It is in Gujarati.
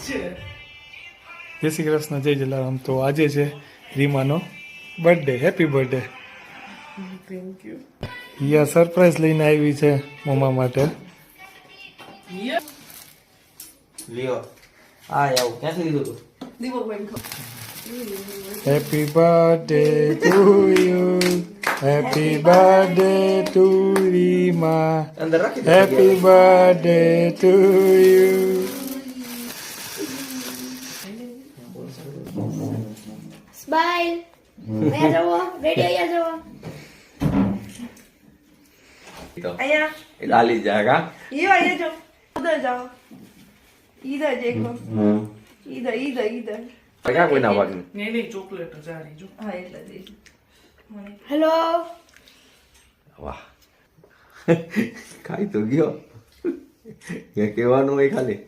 જય શ્રી કૃષ્ણ, જય જલારામ. તો આજે છે રીમાનો birthday. Happy birthday. Thank you. યા સરપ્રાઈઝ લઈને આવી છે મમ્મા માટે. લ્યો આ આવું ક્યાંથી લીધું તું? દીવો બેન happy birthday to you, happy birthday to Reema, અંદર રાખી દે. Happy birthday to you. Smile. અહીંયા જવો, રેડી અહીંયા જવો. અહીંયા એટલે આલી જાગા ये आइए जो उधर जाओ, इधर देखो, इधर इधर इधर. ક્યાં કોઈ ના વાગ્યું? નહીં ચોકલેટ જારી જો. हाँ इधर देखो. હેલો. વાહ ખાઈ તો ગયો. એ કહેવાનું હોય ખાલી